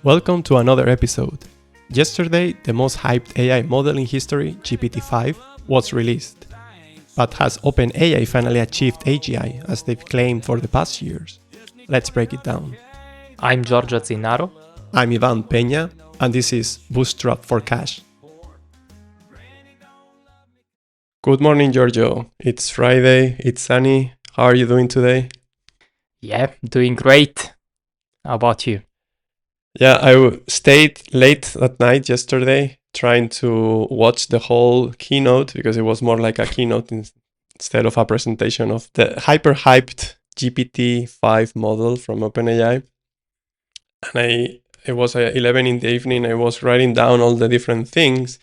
Welcome to another episode. Yesterday, the most hyped AI model in history, GPT-5, was released. But has OpenAI finally achieved AGI as they've claimed for the past years? Let's break it down. I'm Giorgio Zinaro. I'm Ivan Peña, and this is Bootstrap for Cash. Good morning, Giorgio. It's Friday, it's sunny. How are you doing today? Yeah, doing great. How about you? Yeah, I stayed late at night yesterday trying to watch the whole keynote because it was more like a keynote instead of a presentation of the hyper-hyped GPT-5 model from OpenAI. And it was 11 in the evening. I was writing down all the different things.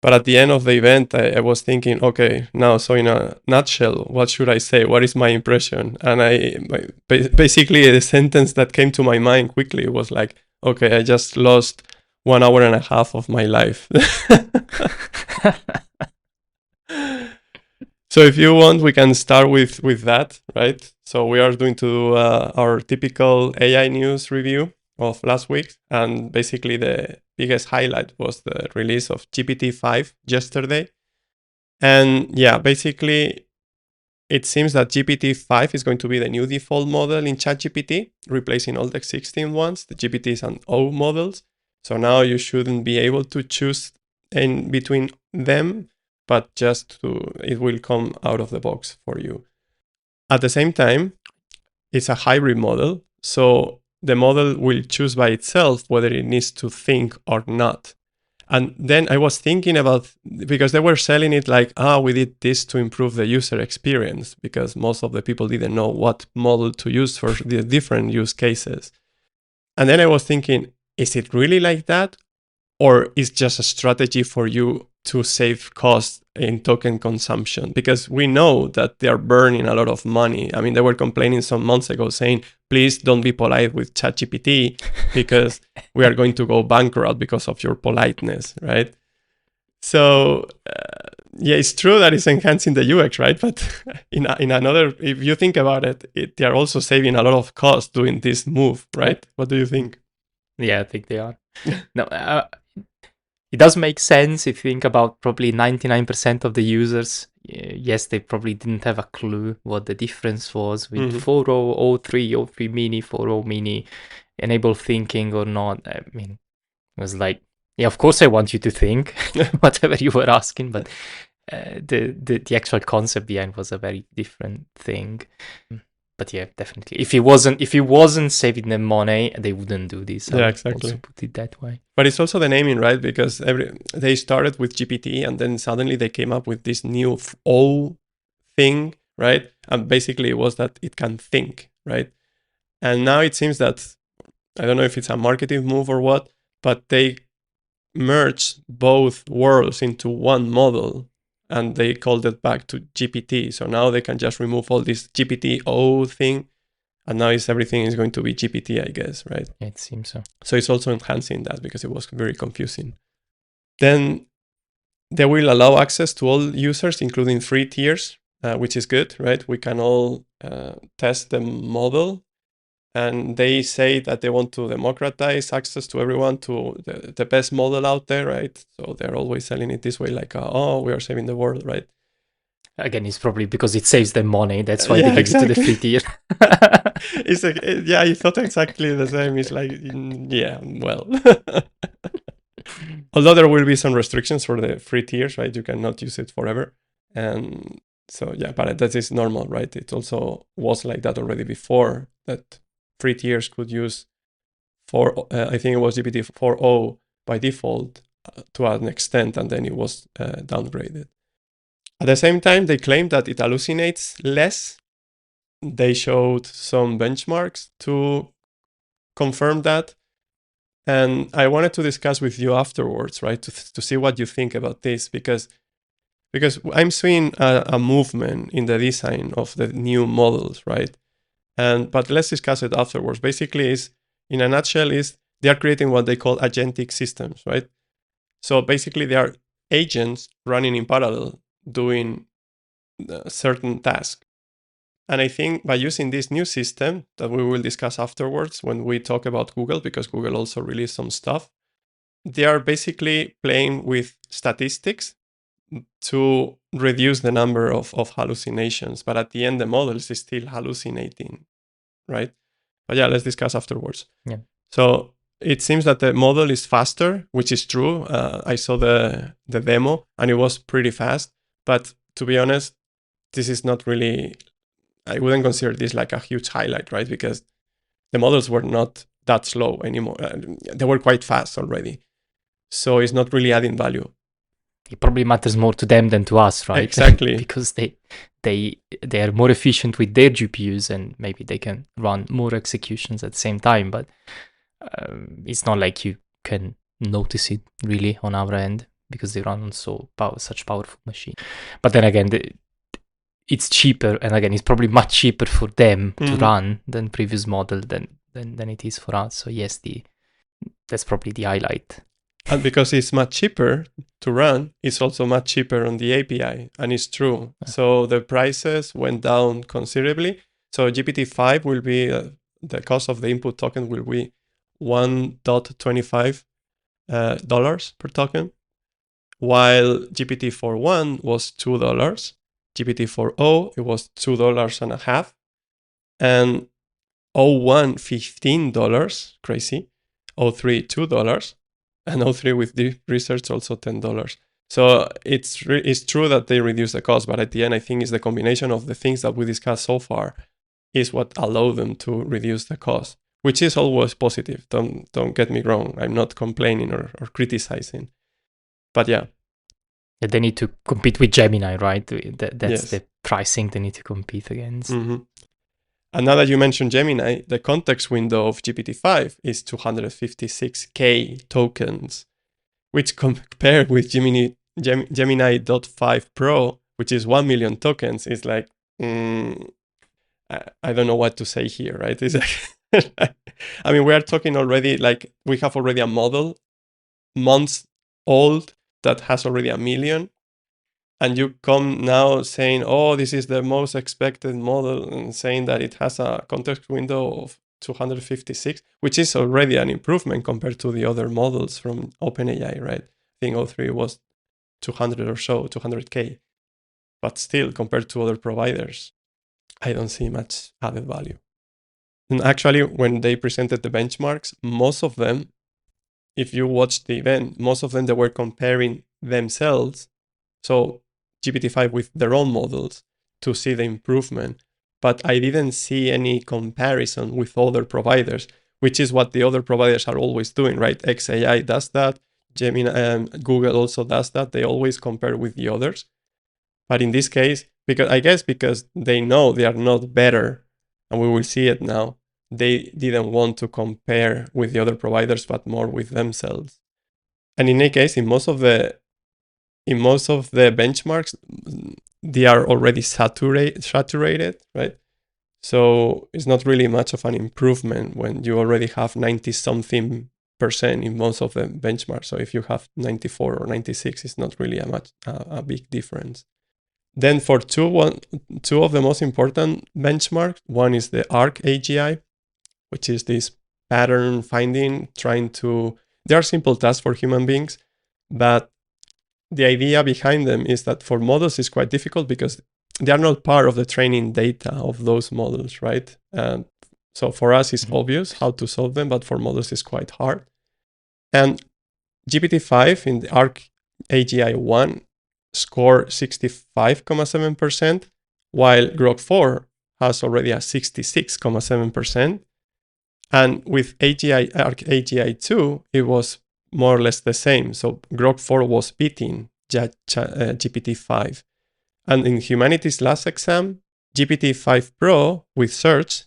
But at the end of the event, I was thinking, okay, now, so in a nutshell, what should I say? What is my impression? And basically the sentence that came to my mind quickly was like, okay, I just lost 1 hour and a half of my life. So if you want, we can start with that, right? So we are going to do our typical AI news review of last week. And basically the biggest highlight was the release of GPT-5 yesterday. And yeah, basically it seems that GPT-5 is going to be the new default model in ChatGPT, replacing all the existing ones, the GPTs and O models. So now you shouldn't be able to choose in between them, but it will come out of the box for you. At the same time, it's a hybrid model. So the model will choose by itself whether it needs to think or not. And then I was thinking about, because they were selling it like, we did this to improve the user experience, because most of the people didn't know what model to use for the different use cases. And then I was thinking, is it really like that? Or is just a strategy for you to save costs in token consumption? Because we know that they are burning a lot of money. I mean, they were complaining some months ago saying, please don't be polite with ChatGPT because we are going to go bankrupt because of your politeness, right? So, yeah, it's true that it's enhancing the UX, right? But in another, if you think about it, they are also saving a lot of cost doing this move, right? What do you think? Yeah, I think they are. No, it does make sense if you think about probably 99% of the users. Yes, they probably didn't have a clue what the difference was with 4.0, 03, 03 Mini, 4.0 Mini, enable thinking or not. I mean, it was like, yeah, of course I want you to think, whatever you were asking, but the actual concept behind was a very different thing. But yeah, definitely. If he wasn't saving them money, they wouldn't do this. Yeah, exactly. Also put it that way. But it's also the naming, right? Because they started with GPT and then suddenly they came up with this new O thing, right? And basically it was that it can think, right? And now it seems that, I don't know if it's a marketing move or what, but they merged both worlds into one model and they called it back to GPT. So now they can just remove all this GPT-O thing. And now everything is going to be GPT, I guess, right? Yeah, it seems so. So it's also enhancing that because it was very confusing. Then they will allow access to all users, including free tiers, which is good, right? We can all test the model. And they say that they want to democratize access to everyone to the best model out there, right? So they're always selling it this way, like, we are saving the world, right? Again, it's probably because it saves them money. That's why they give it to the free tier. It's like, yeah, I thought exactly the same. It's like, yeah, well. Although there will be some restrictions for the free tiers, right? You cannot use it forever. And so, yeah, but that is normal, right? It also was like that already before, that free tiers could use I think it was GPT 4.0 by default to an extent, and then it was downgraded. At the same time, they claim that it hallucinates less. They showed some benchmarks to confirm that. And I wanted to discuss with you afterwards, right, to see what you think about this, because I'm seeing a movement in the design of the new models, right? But let's discuss it afterwards. Basically, in a nutshell, they are creating what they call agentic systems, right? So basically, they are agents running in parallel doing a certain task. And I think by using this new system that we will discuss afterwards when we talk about Google, because Google also released some stuff, they are basically playing with statistics to reduce the number of hallucinations. But at the end, the model is still hallucinating, right? But yeah, let's discuss afterwards. Yeah. So it seems that the model is faster, which is true. I saw the demo and it was pretty fast. But to be honest, this is not really, I wouldn't consider this like a huge highlight, right? Because the models were not that slow anymore. They were quite fast already. So it's not really adding value. It probably matters more to them than to us, right? Exactly. Because they are more efficient with their GPUs and maybe they can run more executions at the same time. But it's not like you can notice it really on our end because they run on such powerful machine. But then again, it's cheaper, and again, it's probably much cheaper for them to run than previous model than it is for us. So yes, that's probably the highlight. And because it's much cheaper to run, it's also much cheaper on the API, and it's true. So the prices went down considerably. So GPT-5 will be, the cost of the input token will be $1.25 per token, while GPT-4.1 was $2. GPT-4o, it was $2.50, and O1 $15, crazy. O3 $2, and O3 with deep research also $10. So it's true that they reduce the cost, but at the end, I think it's the combination of the things that we discussed so far is what allow them to reduce the cost, which is always positive. Don't get me wrong. I'm not complaining or criticizing, but yeah. They need to compete with Gemini, right? That's Yes. the pricing they need to compete against. Mm-hmm. And now that you mentioned Gemini, the context window of GPT-5 is 256K tokens, which compared with Gemini.5 Pro, which is 1 million tokens, is like, I don't know what to say here, right? It's like, I mean, we are talking already, like, we have already a model months old that has already 1 million. And you come now saying, oh, this is the most expected model, and saying that it has a context window of 256, which is already an improvement compared to the other models from OpenAI, right? I think O3 was 200 or so, 200K. But still, compared to other providers, I don't see much added value. And actually, when they presented the benchmarks, most of them, if you watched the event, most of them, they were comparing themselves. So GPT-5 with their own models to see the improvement. But I didn't see any comparison with other providers, which is what the other providers are always doing, right? XAI does that. Gemini, Google also does that. They always compare with the others. But in this case, because they know they are not better, and we will see it now, they didn't want to compare with the other providers, but more with themselves. And in any case, in most of the benchmarks, they are already saturated, right? So it's not really much of an improvement when you already have 90-something% in most of the benchmarks. So if you have 94 or 96, it's not really a big difference. Then for two of the most important benchmarks, one is the ARC AGI, which is this pattern finding, they are simple tasks for human beings, but the idea behind them is that for models is quite difficult because they are not part of the training data of those models, right? And so for us, it's obvious how to solve them, but for models, it's quite hard. And GPT-5 in the ARC AGI 1 scored 65.7%, while Grok 4 has already a 66.7%. And with ARC AGI 2, it was more or less the same. So Grok 4 was beating GPT-5. And in humanities last exam, GPT-5 Pro with search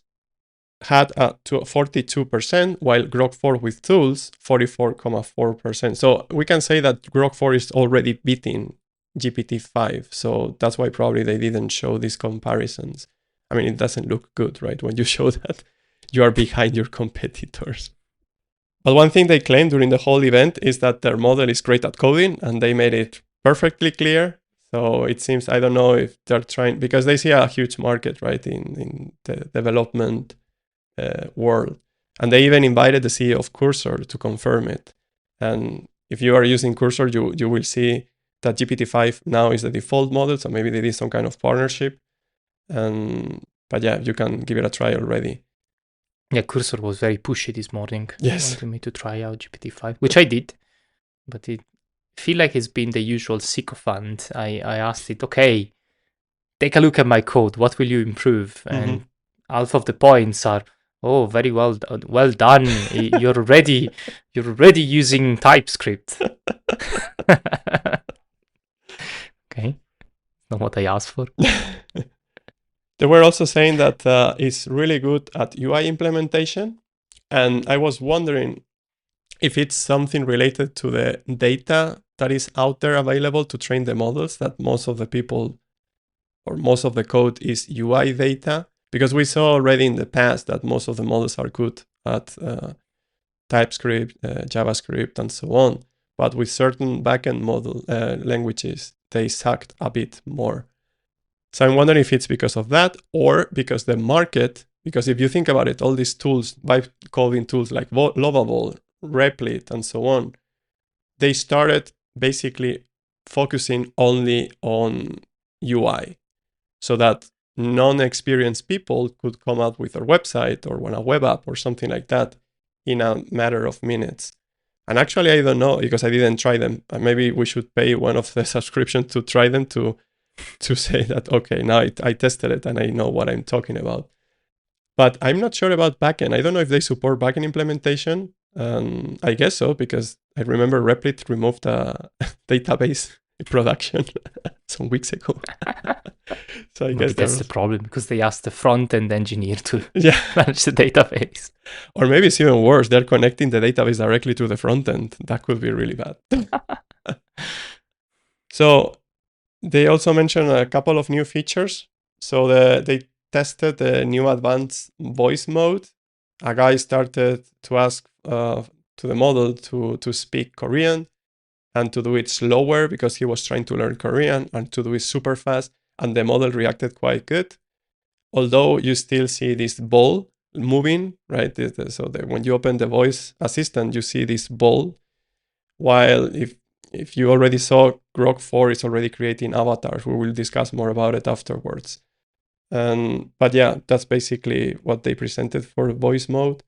had a 42%, while Grok 4 with tools, 44.4%. So we can say that Grok 4 is already beating GPT-5. So that's why probably they didn't show these comparisons. I mean, it doesn't look good, right? When you show that you are behind your competitors. But one thing they claimed during the whole event is that their model is great at coding, and they made it perfectly clear. So it seems, I don't know if they're trying, because they see a huge market, right, in the development world. And they even invited the CEO of Cursor to confirm it. And if you are using Cursor, you will see that GPT-5 now is the default model. So maybe they did some kind of partnership. But yeah, you can give it a try already. Yeah, Cursor was very pushy this morning. Yes. Wanted me to try out GPT-5, which I did. But it feel like it's been the usual sycophant. I asked it, okay, take a look at my code. What will you improve? And half of the points are, oh, very well done. You're already using TypeScript. Okay, not what I asked for. They were also saying that it's really good at UI implementation. And I was wondering if it's something related to the data that is out there available to train the models, that most of the people or most of the code is UI data. Because we saw already in the past that most of the models are good at TypeScript, JavaScript, and so on. But with certain backend model languages, they sucked a bit more. So I'm wondering if it's because of that or because the market, because if you think about it, all these tools, vibe coding tools like Lovable, Replit, and so on, they started basically focusing only on UI so that non-experienced people could come out with their website or a web app or something like that in a matter of minutes. And actually, I don't know because I didn't try them. Maybe we should pay one of the subscriptions to try them to say that, okay, now I tested it and I know what I'm talking about. But I'm not sure about backend. I don't know if they support backend implementation. I guess so, because I remember Replit removed a database production some weeks ago. So I guess that's the problem, because they asked the front-end engineer to yeah. manage the database. Or maybe it's even worse. They're connecting the database directly to the front end. That could be really bad. So they also mentioned a couple of new features. So they tested the new advanced voice mode. A guy started to ask to the model to speak Korean and to do it slower because he was trying to learn Korean, and to do it super fast. And the model reacted quite good. Although you still see this ball moving, right? So when you open the voice assistant, you see this ball. While if you already saw, Grok 4 is already creating avatars. We will discuss more about it afterwards. But yeah, that's basically what they presented for voice mode.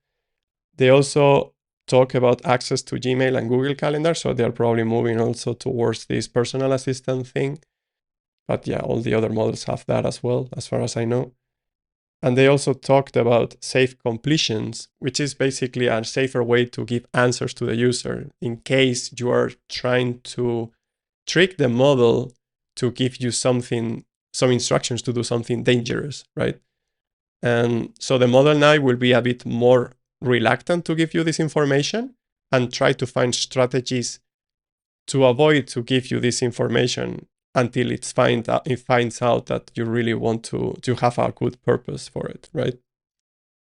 They also talk about access to Gmail and Google Calendar, so they're probably moving also towards this personal assistant thing. But yeah, all the other models have that as well, as far as I know. And they also talked about safe completions, which is basically a safer way to give answers to the user in case you are trying to trick the model to give you some instructions to do something dangerous, right? And so the model now will be a bit more reluctant to give you this information and try to find strategies to avoid to give you this information until it finds out that you really want to have a good purpose for it, right?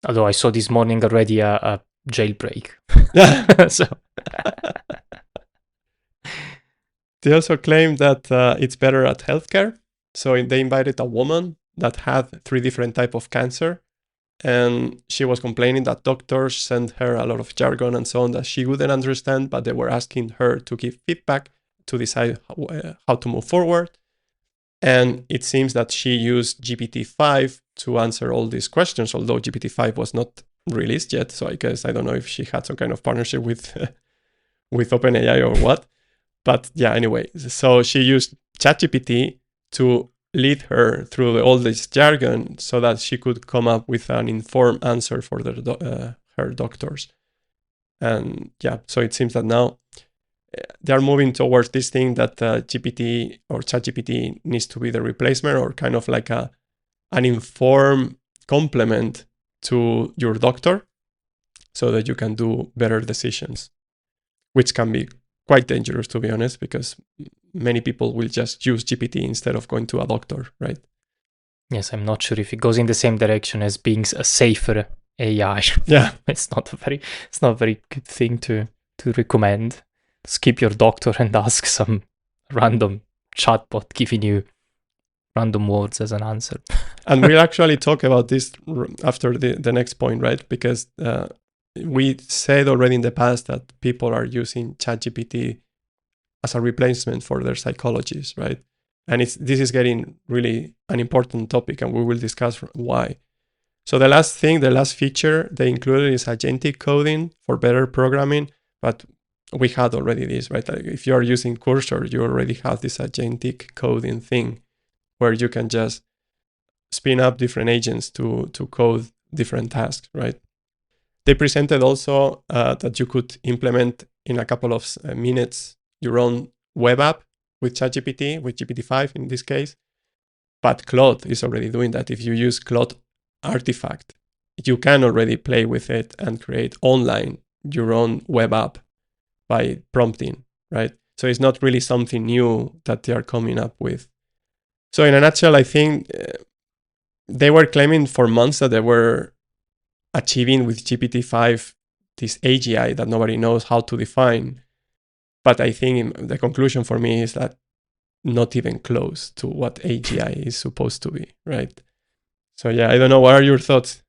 Although I saw this morning already a jailbreak. So they also claim that it's better at healthcare. So they invited a woman that had 3 different types of cancer, and she was complaining that doctors sent her a lot of jargon and so on that she wouldn't understand, but they were asking her to give feedback to decide how to move forward. And it seems that she used GPT-5 to answer all these questions, although GPT-5 was not released yet. So I guess I don't know if she had some kind of partnership with OpenAI or what. But yeah, anyway, so she used ChatGPT to lead her through all this jargon so that she could come up with an informed answer for her doctors. And yeah, so it seems that now they are moving towards this thing that GPT or ChatGPT needs to be the replacement, or kind of like an informed complement to your doctor so that you can do better decisions, which can be quite dangerous, to be honest, because many people will just use GPT instead of going to a doctor, right? Yes, I'm not sure if it goes in the same direction as being a safer AI. Yeah, it's not a very good thing to recommend. Skip your doctor and ask some random chatbot giving you random words as an answer. And we'll actually talk about this after the next point, right? Because we said already in the past that people are using ChatGPT as a replacement for their psychologists, right? And this is getting really an important topic, and we will discuss why. So the last feature they included is agentic coding for better programming, but we had already this, right? Like if you are using Cursor, you already have this agentic coding thing where you can just spin up different agents to code different tasks, right? They presented also that you could implement in a couple of minutes your own web app with ChatGPT, with GPT-5 in this case. But Claude is already doing that. If you use Claude Artifact, you can already play with it and create online your own web app by prompting, right? So it's not really something new that they are coming up with. So in a nutshell, I think they were claiming for months that they were achieving with GPT-5 this AGI that nobody knows how to define. But I think the conclusion for me is that not even close to what AGI is supposed to be, right? So yeah, I don't know. What are your thoughts?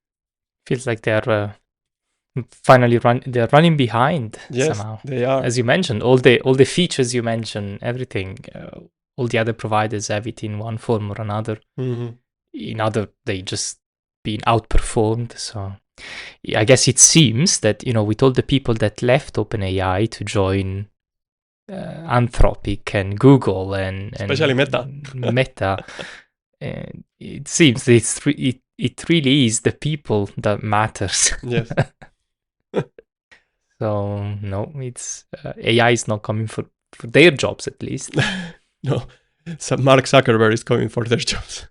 Feels like they're finally they're running behind somehow. They are. As you mentioned, all the features you mentioned, everything, all the other providers have it in one form or another. Mm-hmm. In other, they just been outperformed. So I guess it seems that, with all the people that left OpenAI to join Anthropic and Google and especially Meta, it seems that it really is the people that matters. Yes. So no, it's AI is not coming for their jobs, at least. No, so Mark Zuckerberg is coming for their jobs.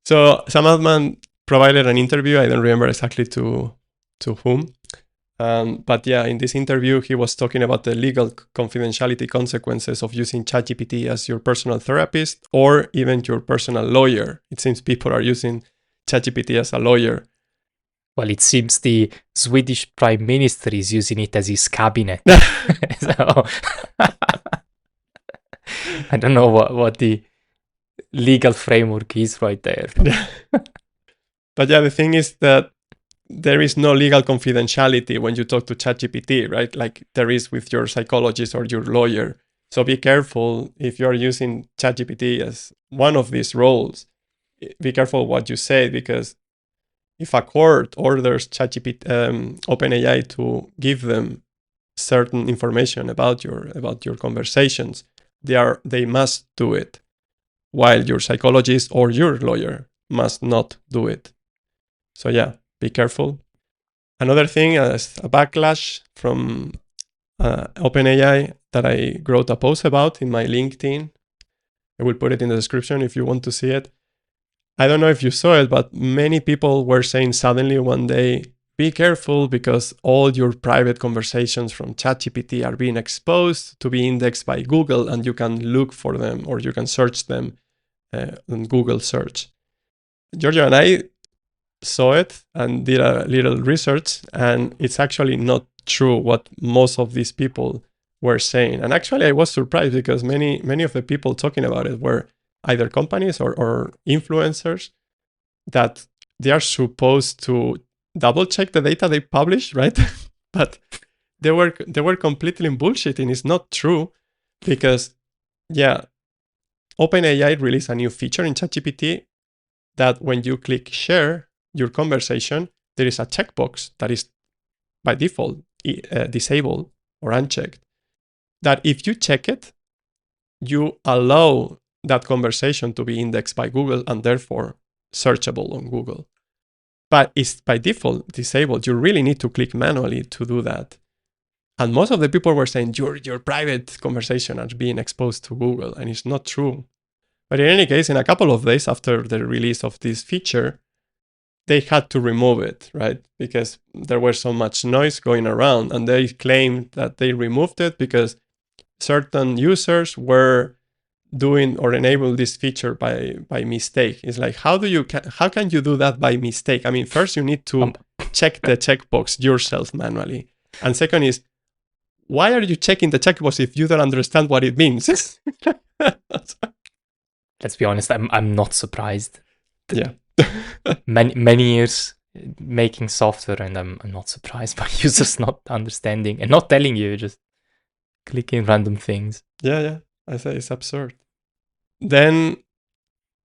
So Sam Altman provided an interview. I don't remember exactly to whom. But yeah, in this interview, he was talking about the legal confidentiality consequences of using ChatGPT as your personal therapist or even your personal lawyer. It seems people are using ChatGPT as a lawyer. Well, it seems the Swedish Prime Minister is using it as his cabinet. So I don't know what the legal framework is right there. But yeah, the thing is that there is no legal confidentiality when you talk to ChatGPT, right? Like there is with your psychologist or your lawyer. So be careful if you're using ChatGPT as one of these roles. Be careful what you say, because if a court orders ChatGPT, OpenAI to give them certain information about your conversations, they must do it, while your psychologist or your lawyer must not do it. So yeah, be careful. Another thing is a backlash from OpenAI that I wrote a post about in my LinkedIn. I will put it in the description if you want to see it. I don't know if you saw it, but many people were saying suddenly one day, be careful because all your private conversations from ChatGPT are being exposed to be indexed by Google, and you can look for them or you can search them on Google search. Giorgio and I saw it and did a little research, and it's actually not true what most of these people were saying. And actually I was surprised because many of the people talking about it were either companies or influencers that they are supposed to double check the data they publish, right? But they were completely bullshitting. It's not true, because yeah, OpenAI released a new feature in ChatGPT that when you click share your conversation, there is a checkbox that is by default disabled or unchecked, that if you check it, you allow that conversation to be indexed by Google and therefore searchable on Google. But it's by default disabled. You really need to click manually to do that. And most of the people were saying your private conversation are being exposed to Google, and it's not true. But in any case, in a couple of days after the release of this feature, they had to remove it, right? Because there was so much noise going around, and they claimed that they removed it because certain users were doing or enable this feature by mistake. It's like, how can you do that by mistake? I mean, first you need to check the checkbox yourself manually. And second is, why are you checking the checkbox if you don't understand what it means? Let's be honest, I'm not surprised. Yeah. many years making software, and I'm not surprised by users not understanding and not telling you, just clicking random things. Yeah. I say it's absurd. Then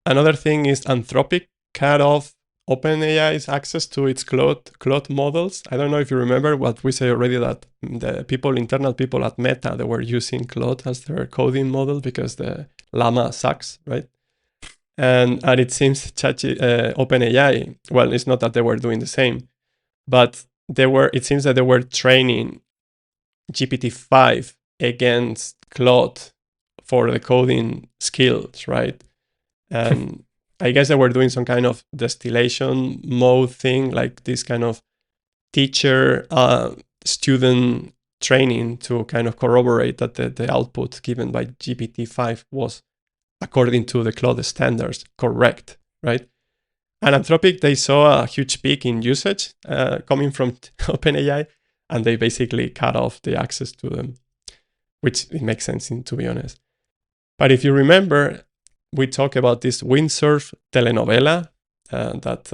another thing is Anthropic cut off OpenAI's access to its Claude models. I don't know if you remember what we say already, that the internal people at Meta, they were using Claude as their coding model because the Llama sucks, right? And it seems OpenAI, well, it's not that they were doing the same, but it seems that they were training GPT-5 against Claude for the coding skills, right? And I guess they were doing some kind of distillation mode thing, like this kind of teacher student training to kind of corroborate that the output given by GPT-5 was, according to the Claude standards, correct, right? And Anthropic, they saw a huge peak in usage coming from OpenAI, and they basically cut off the access to them, which it makes sense, to be honest. But if you remember, we talked about this Windsurf telenovela that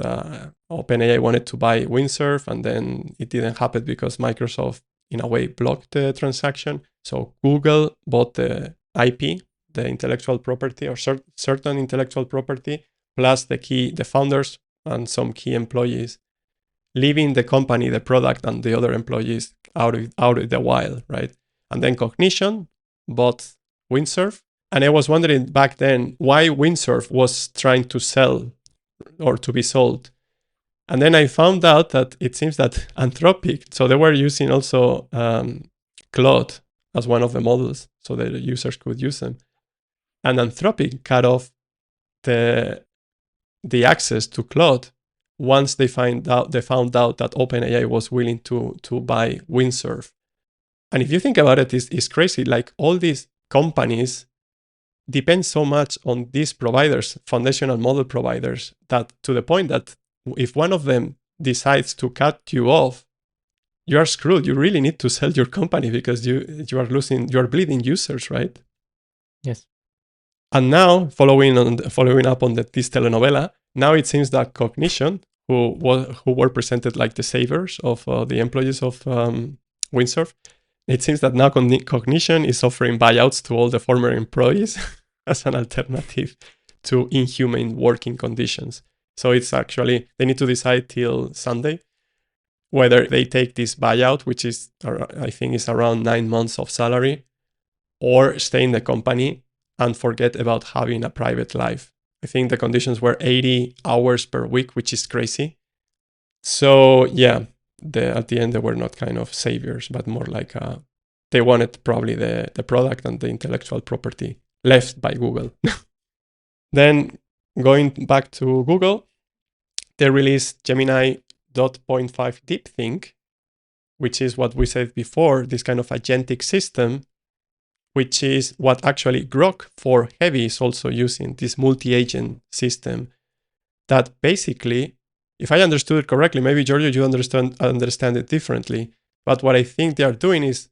OpenAI wanted to buy Windsurf, and then it didn't happen because Microsoft, in a way, blocked the transaction. So Google bought the IP, the intellectual property, or certain intellectual property, plus the founders and some key employees, leaving the company, the product, and the other employees out of the wild, right? And then Cognition bought Windsurf. And I was wondering back then why Windsurf was trying to sell or to be sold. And then I found out that it seems that Anthropic, so they were using also Claude as one of the models, so that the users could use them. And Anthropic cut off the access to Claude once they found out that OpenAI was willing to buy Windsurf. And if you think about it, it's crazy. Like, all these companies depend so much on these providers, foundational model providers, that to the point that if one of them decides to cut you off, you are screwed. You really need to sell your company because you are bleeding users, right? Yes. And now, following up on this telenovela, now it seems that Cognition, who were presented like the saviors of the employees of Windsurf, it seems that now Cognition is offering buyouts to all the former employees as an alternative to inhumane working conditions. So it's actually, they need to decide till Sunday whether they take this buyout, which is, I think, is around 9 months of salary, or stay in the company and forget about having a private life. I think the conditions were 80 hours per week, which is crazy. So yeah, at the end, they were not kind of saviors, but more like they wanted probably the product and the intellectual property left by Google. Then going back to Google, they released Gemini 0.5 DeepThink, which is what we said before, this kind of agentic system, which is what actually Grok for Heavy is also using, this multi-agent system that basically, if I understood it correctly, maybe Giorgio, you understand it differently, but what I think they are doing is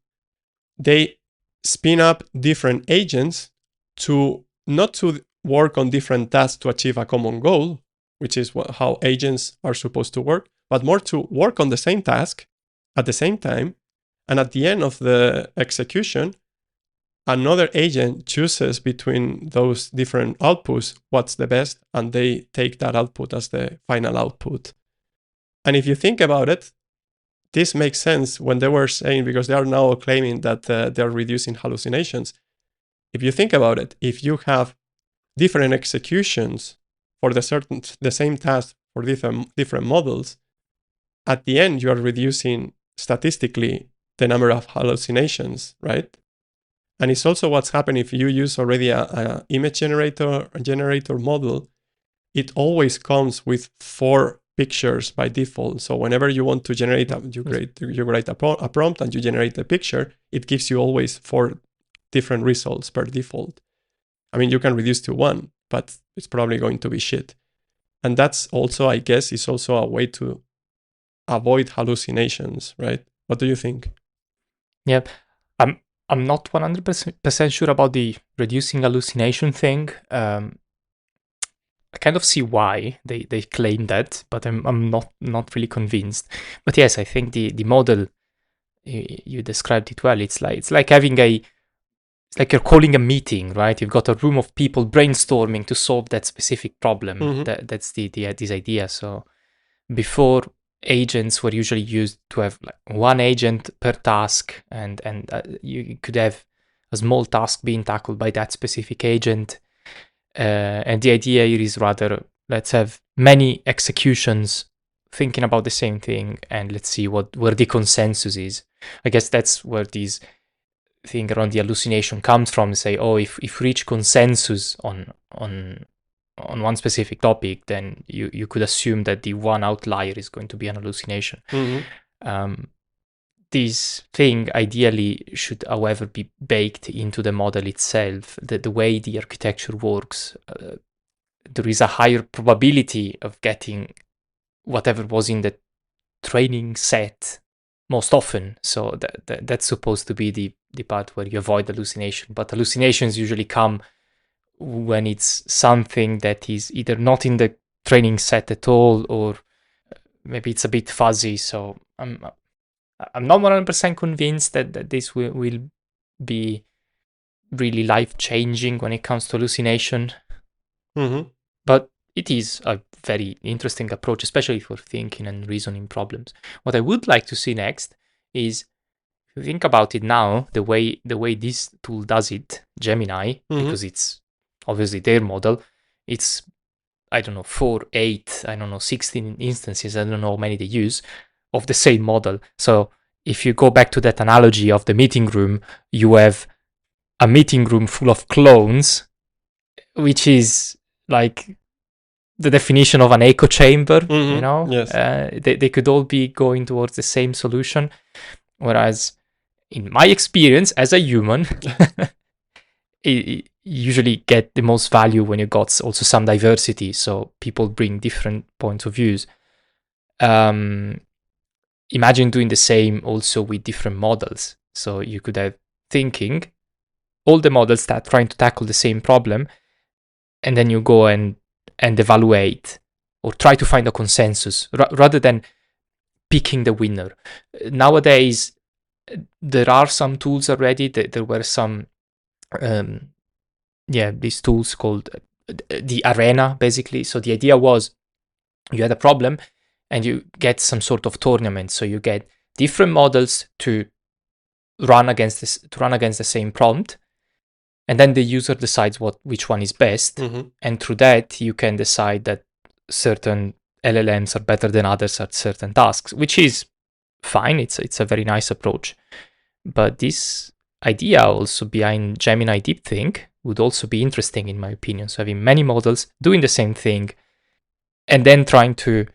they spin up different agents to not to work on different tasks to achieve a common goal, which is how agents are supposed to work, but more to work on the same task at the same time. And at the end of the execution, another agent chooses between those different outputs what's the best, and they take that output as the final output. And if you think about it, this makes sense when they were saying, because they are now claiming that they're reducing hallucinations. If you think about it, if you have different executions for the same task for different models, at the end you are reducing statistically the number of hallucinations, right? And it's also what's happening if you use already a image generator model. It always comes with 4 pictures by default. So whenever you want to generate, you write a prompt and you generate a picture, it gives you always 4 different results per default. I mean, you can reduce to 1, but it's probably going to be shit. And that's also, I guess, is also a way to avoid hallucinations, right? What do you think? Yeah, I'm not 100% sure about the reducing hallucination thing. I kind of see why they claim that, but I'm not really convinced. But yes, I think the model, you described it well. It's like having it's like you're calling a meeting, right? You've got a room of people brainstorming to solve that specific problem. Mm-hmm. That's this idea. So before, agents were usually used to have like one agent per task, and you could have a small task being tackled by that specific agent. And the idea here is rather, let's have many executions thinking about the same thing, and let's see where the consensus is. I guess that's where these thing around the hallucination comes from. Say, oh, if we reach consensus on one specific topic, then you could assume that the one outlier is going to be an hallucination. Mm-hmm. This thing ideally should, however, be baked into the model itself. The way the architecture works, there is a higher probability of getting whatever was in the training set most often. So that's supposed to be the part where you avoid hallucination. But hallucinations usually come when it's something that is either not in the training set at all, or maybe it's a bit fuzzy. So I'm not 100% convinced that this will be really life-changing when it comes to hallucination. Mm-hmm. But it is a very interesting approach, especially for thinking and reasoning problems. What I would like to see next is, if you think about it now, the way this tool does it, Gemini, because it's obviously their model, it's, I don't know, 4, 8, I don't know, 16 instances, I don't know how many they use, of the same model. So if you go back to that analogy of the meeting room, you have a meeting room full of clones, which is like the definition of an echo chamber, you know? Yes. They could all be going towards the same solution. Whereas, in my experience as a human, you usually get the most value when you got also some diversity. So people bring different points of views. Imagine doing the same also with different models. So you could have thinking, all the models that trying to tackle the same problem, and then you go and evaluate or try to find a consensus rather than picking the winner. Nowadays, there are some tools already. There were some, these tools called the arena, basically. So the idea was, you had a problem and you get some sort of tournament. So you get different models to run against the same prompt, and then the user decides which one is best. Mm-hmm. And through that, you can decide that certain LLMs are better than others at certain tasks, which is fine. It's a very nice approach. But this idea also behind Gemini DeepThink would also be interesting, in my opinion. So having many models doing the same thing, and then trying to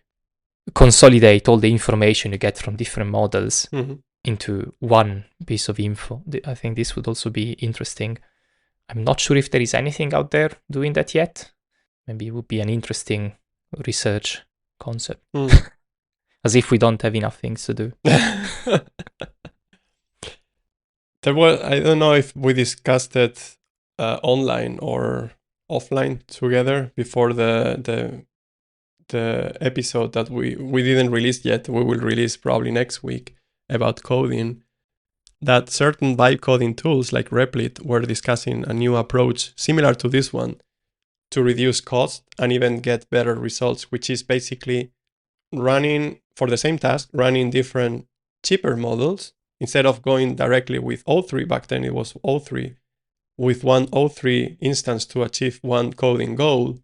consolidate all the information you get from different models into one piece of info. I think this would also be interesting. I'm not sure if there is anything out there doing that yet. Maybe it would be an interesting research concept. As if we don't have enough things to do. There was, I don't know if we discussed it online or offline together before the episode that we didn't release yet. We will release probably next week, about coding. That certain vibe coding tools like Replit were discussing a new approach similar to this one to reduce cost and even get better results, which is basically running, for the same task, running different cheaper models. Instead of going directly with O3, back then it was O3, with one O3 instance to achieve one coding goal,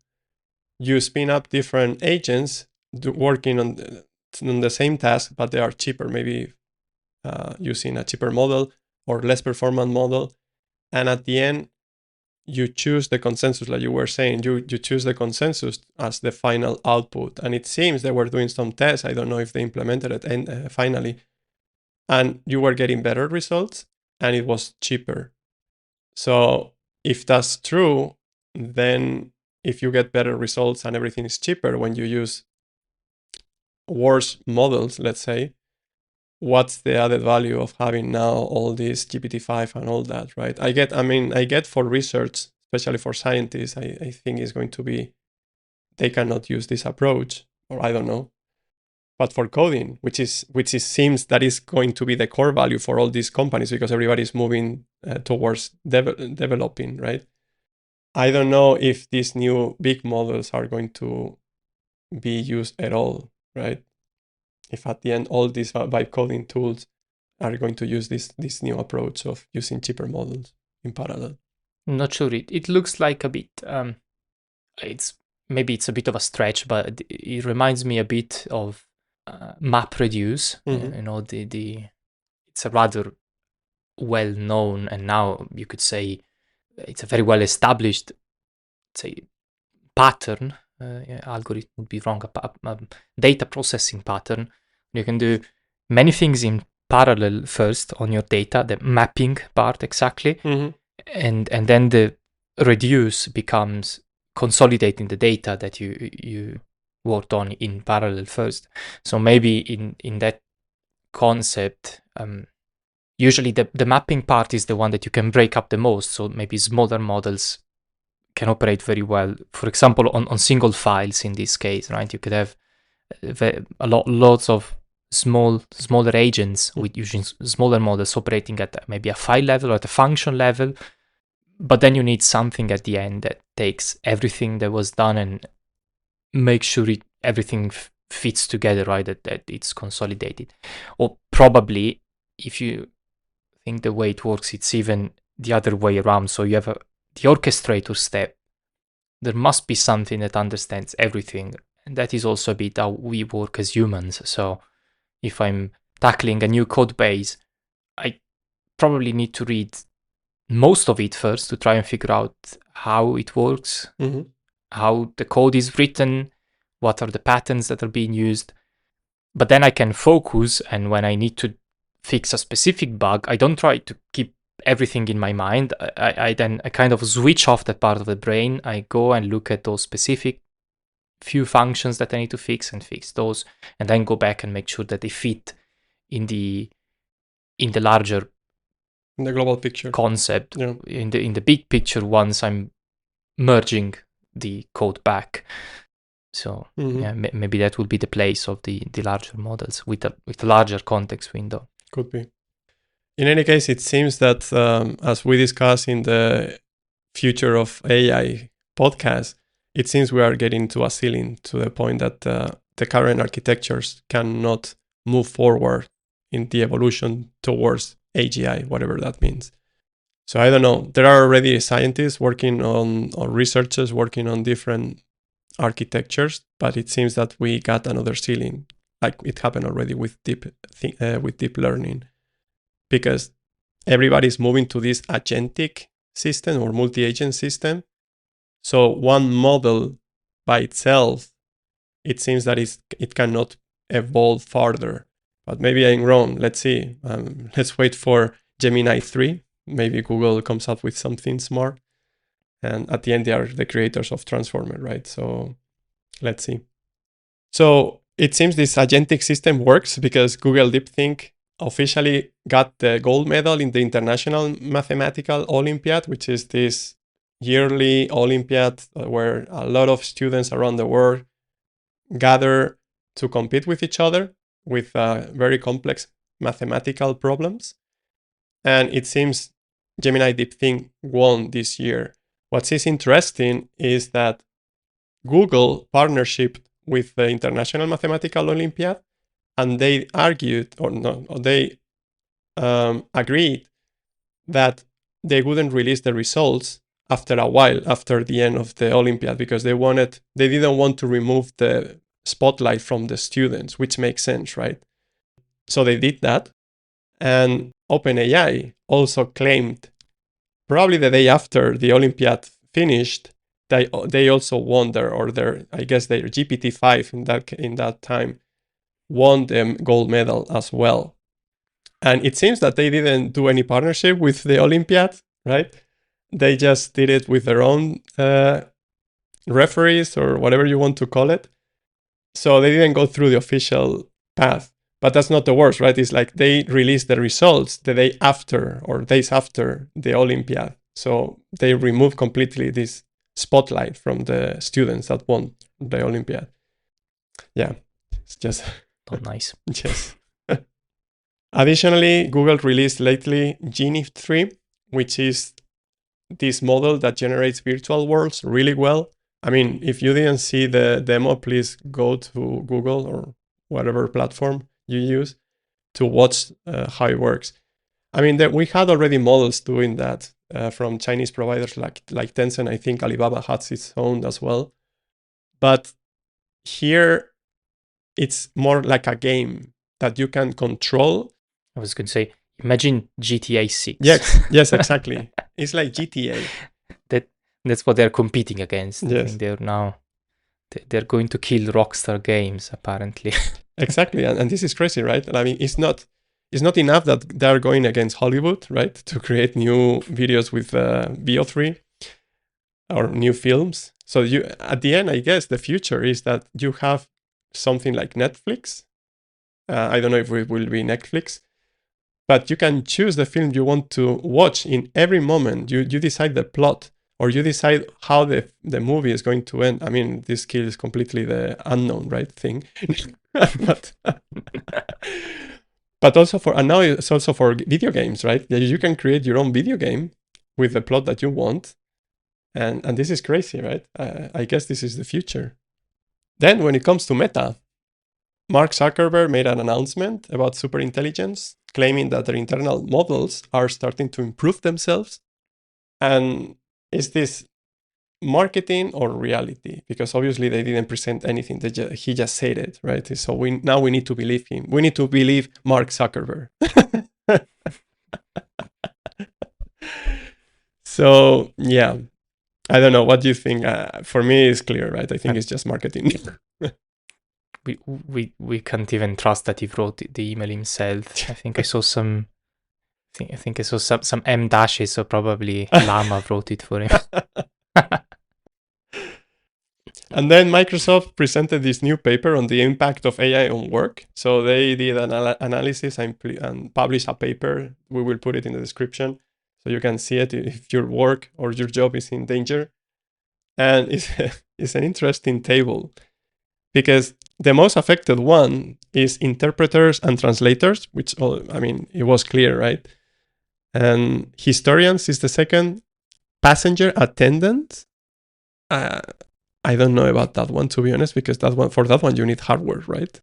you spin up different agents working on the same task, but they are cheaper, maybe using a cheaper model or less performant model. And at the end, you choose the consensus, like you were saying, you choose the consensus as the final output. And it seems they were doing some tests. I don't know if they implemented it finally. And you were getting better results and it was cheaper. So if that's true, then if you get better results and everything is cheaper when you use worse models, let's say, what's the added value of having now all this GPT-5 and all that, right? I get for research, especially for scientists, I think it's going to be, they cannot use this approach, or I don't know. But for coding, which seems that is going to be the core value for all these companies, because everybody's moving towards developing, right? I don't know if these new big models are going to be used at all, right? If at the end all these vibe coding tools are going to use this new approach of using cheaper models in parallel. I'm not sure. It looks like a bit. It's a bit of a stretch, but it reminds me a bit of MapReduce. It's a rather well known, and now you could say it's a very well established, say, pattern. Algorithm would be wrong. A data processing pattern. You can do many things in parallel first on your data, the mapping part exactly, and then the reduce becomes consolidating the data that you worked on in parallel first. So maybe in that concept, usually the mapping part is the one that you can break up the most. So maybe smaller models can operate very well. For example, on single files in this case, right? You could have lots of smaller agents with using smaller models operating at maybe a file level or at a function level. But then you need something at the end that takes everything that was done and makes sure everything fits together, right? That it's consolidated. Or probably, if you think the way it works, it's even the other way around. So you have the orchestrator step. There must be something that understands everything. And that is also a bit how we work as humans. So if I'm tackling a new code base, I probably need to read most of it first to try and figure out how it works, how the code is written, what are the patterns that are being used. But then I can focus, and when I need to fix a specific bug, I don't try to keep everything in my mind. I kind of switch off that part of the brain. I go and look at those specific few functions that I need to fix and fix those, and then go back and make sure that they fit in the larger, in the global picture concept, in the big picture, once I'm merging the code back. So maybe that would be the place of the larger models with a larger context window. Could be. In any case, it seems that as we discussed in the Future of AI podcast, it seems we are getting to a ceiling, to the point that the current architectures cannot move forward in the evolution towards AGI, whatever that means. So I don't know. There are already scientists working on, or researchers working on different architectures, but it seems that we got another ceiling, like it happened already with deep learning, because everybody's moving to this agentic system or multi-agent system. So one model by itself, it seems that it cannot evolve further. But maybe I'm wrong. Let's see. Let's wait for Gemini 3. Maybe Google comes up with something smart. And at the end, they are the creators of Transformer, right? So let's see. So it seems this agentic system works because Google DeepThink officially got the gold medal in the International Mathematical Olympiad, which is this yearly Olympiad where a lot of students around the world gather to compete with each other with very complex mathematical problems. And it seems Gemini DeepThink won this year. What is interesting is that Google partnership with the International Mathematical Olympiad, and they argued, they agreed that they wouldn't release the results after a while, after the end of the Olympiad, because they didn't want to remove the spotlight from the students, which makes sense, right? So they did that. And OpenAI also claimed, probably the day after the Olympiad finished, they also won their GPT-5 in that time won the gold medal as well. And it seems that they didn't do any partnership with the Olympiad, right? They just did it with their own referees or whatever you want to call it. So they didn't go through the official path. But that's not the worst, right? It's like they release the results the day after or days after the Olympiad. So they remove completely this spotlight from the students that won the Olympiad. Yeah, it's just not nice. Yes. Additionally, Google released lately Genie 3, which is this model that generates virtual worlds really well. I mean, if you didn't see the demo, please go to Google or whatever platform you use to watch how it works. I mean, we had already models doing that from Chinese providers like Tencent. I think Alibaba has its own as well. But here, it's more like a game that you can control. I was going to say, imagine GTA 6. Yes, exactly. It's like GTA. That's what they're competing against. Yes. I think they're going to kill Rockstar Games, apparently. Exactly, and this is crazy, right? I mean, it's not enough that they're going against Hollywood, right, to create new videos with VO3 or new films. So you, at the end, I guess the future is that you have something like Netflix. I don't know if it will be Netflix, but you can choose the film you want to watch in every moment. You decide the plot, or you decide how the movie is going to end. I mean, this kills completely the unknown, right, thing. But also now it's also for video games, right? You can create your own video game with the plot that you want. And this is crazy, right? I guess this is the future. Then when it comes to Meta, Mark Zuckerberg made an announcement about superintelligence, claiming that their internal models are starting to improve themselves. And is this marketing or reality? Because obviously they didn't present anything. He just said it, right? So we need to believe him. We need to believe Mark Zuckerberg. So yeah, I don't know. What do you think? For me, it's clear, right? I think it's just marketing. We can't even trust that he wrote the email himself. I think I saw some. I think I saw some M dashes, so probably Llama wrote it for him. And then Microsoft presented this new paper on the impact of AI on work. So they did an analysis and published a paper. We will put it in the description so you can see it if your work or your job is in danger. And it's an interesting table because the most affected one is interpreters and translators, which, I mean, it was clear, right? And historians is the second. Passenger attendants. I don't know about that one, to be honest, because for that one you need hardware, right?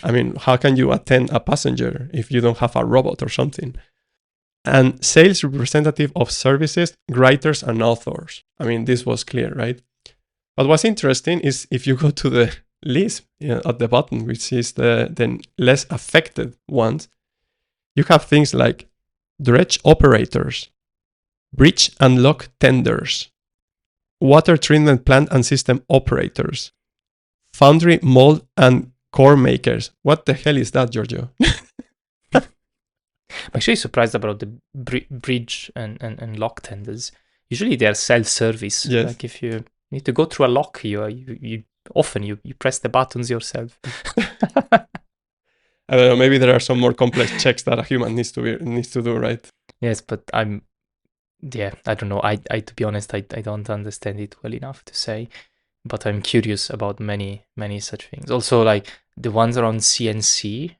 I mean, how can you attend a passenger if you don't have a robot or something? And sales representative of services, writers, and authors. I mean, this was clear, right? But what's interesting is if you go to the list at the bottom, which is the less affected ones, you have things like dredge operators, bridge and lock tenders, water treatment plant and system operators, foundry, mold, and core makers. What the hell is that, Giorgio? I'm actually surprised about the bridge and lock tenders. Usually they are self-service. Yes. Like if you need to go through a lock, you often press the buttons yourself. I don't know. Maybe there are some more complex checks that a human needs to do, right? Yes, but I don't know. I to be honest, I don't understand it well enough to say, but I'm curious about many such things. Also, like the ones around CNC,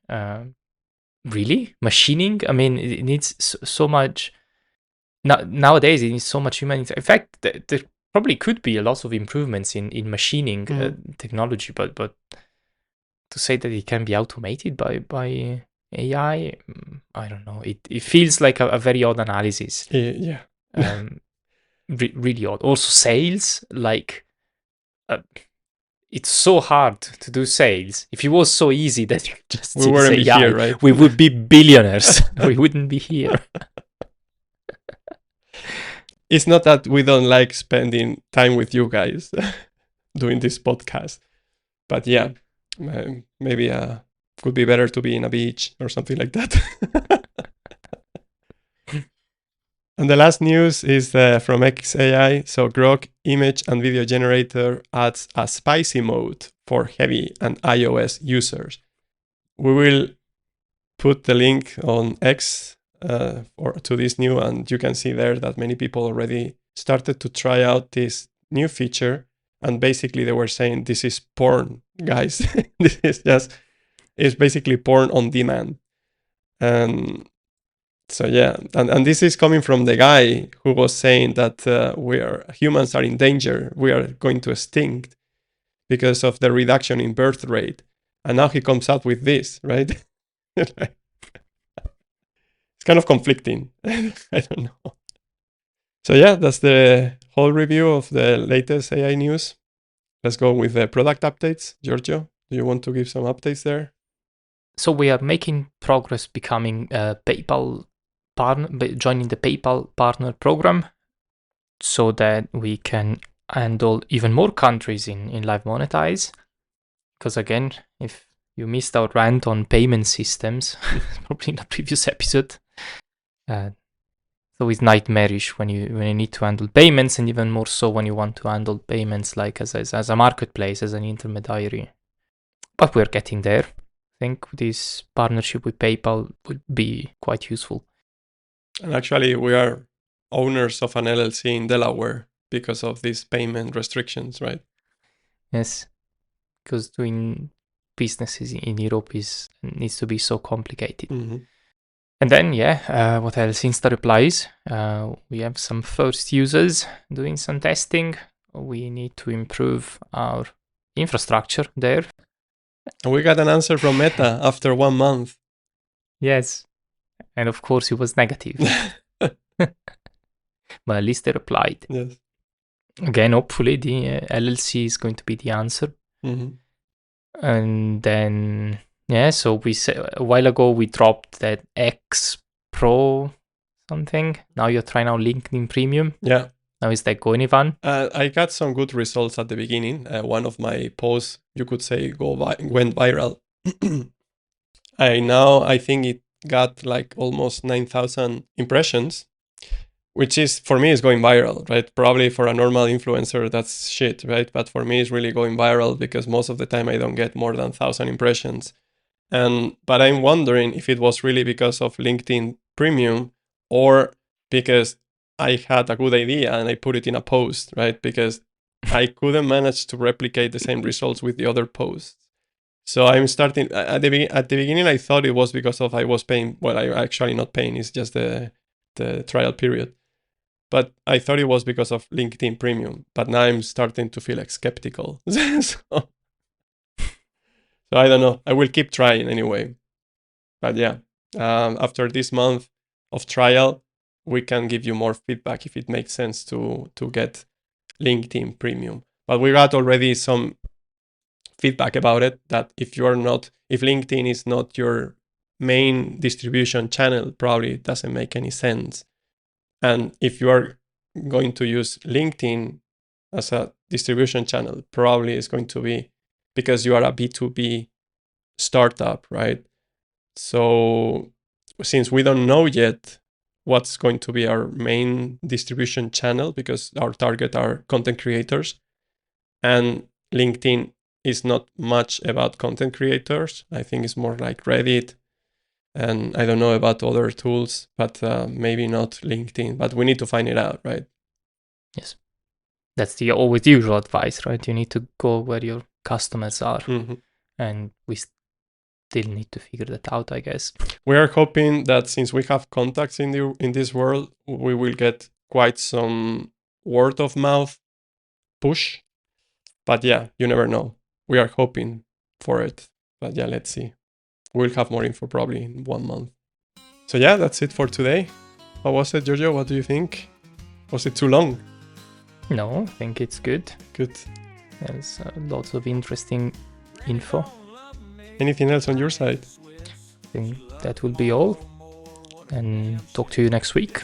really machining. I mean, it needs so much. Nowadays, it needs so much human. In fact, there probably could be a lot of improvements in machining technology, but to say that it can be automated by AI, I don't know. It feels like a very odd analysis. Yeah. Really odd. Also, sales, like it's so hard to do sales. If it was so easy that you just we wouldn't be here, right? We would be billionaires. We wouldn't be here. It's not that we don't like spending time with you guys doing this podcast, but yeah, maybe could be better to be in a beach or something like that. And the last news is from XAI. So Grok image and video generator adds a spicy mode for heavy and iOS users. we will put the link on X or to this new, and you can see there that many people already started to try out this new feature. And basically they were saying, this is porn, guys. This is it's basically porn on demand. And so yeah, and this is coming from the guy who was saying that humans are in danger, we are going to extinct because of the reduction in birth rate. And now he comes out with this, right? It's kind of conflicting. I don't know. So yeah, that's the whole review of the latest AI news. Let's go with the product updates. Giorgio, do you want to give some updates there? So we are making progress becoming a PayPal partner, joining the PayPal partner program, so that we can handle even more countries in Live Monetize. Because again, if you missed our rant on payment systems, probably in a previous episode, so it's nightmarish when you need to handle payments, and even more so when you want to handle payments like as a marketplace, as an intermediary. But we're getting there. I think this partnership with PayPal would be quite useful. And actually, we are owners of an LLC in Delaware because of these payment restrictions, right? Yes, because doing businesses in Europe needs to be so complicated. Mm-hmm. And then, what else? Insta replies. We have some first users doing some testing. We need to improve our infrastructure there. And we got an answer from Meta after 1 month. Yes. And of course, it was negative. But at least they replied. Yes. Again, hopefully, the LLC is going to be the answer. Mm-hmm. And then, so we said a while ago we dropped that X Pro something. Now you're trying out LinkedIn Premium. Yeah. Now is that going, Ivan? I got some good results at the beginning. One of my posts, you could say, went viral. I think it got like almost 9,000 impressions, which is, for me, is going viral, right? Probably for a normal influencer, that's shit, right? But for me, it's really going viral because most of the time I don't get more than 1,000 impressions. But I'm wondering if it was really because of LinkedIn Premium or because I had a good idea and I put it in a post, right? Because I couldn't manage to replicate the same results with the other posts. So I'm starting at the beginning. I thought it was because of I was paying. Well, I actually not paying. It's just the trial period. But I thought it was because of LinkedIn Premium. But now I'm starting to feel like skeptical. So I don't know. I will keep trying anyway. But yeah, after this month of trial, we can give you more feedback if it makes sense to get LinkedIn Premium. But we got already some feedback about it, that if LinkedIn is not your main distribution channel, probably it doesn't make any sense. And if you are going to use LinkedIn as a distribution channel, probably it's going to be because you are a B2B startup, right? So since we don't know yet what's going to be our main distribution channel, because our target are content creators, and LinkedIn is not much about content creators. I think it's more like Reddit, and I don't know about other tools, but maybe not LinkedIn. But we need to find it out, right? Yes. That's the always usual advice, right? You need to go where your customers are. Mm-hmm. And we still need to figure that out, I guess. We are hoping that since we have contacts in this world, we will get quite some word of mouth push. But yeah, you never know. We are hoping for it. But yeah, let's see. We'll have more info probably in 1 month. So yeah, that's it for today. How was it, Giorgio? What do you think? Was it too long? No, I think it's good. Good. There's lots of interesting info. Anything else on your side? I think that will be all. And talk to you next week.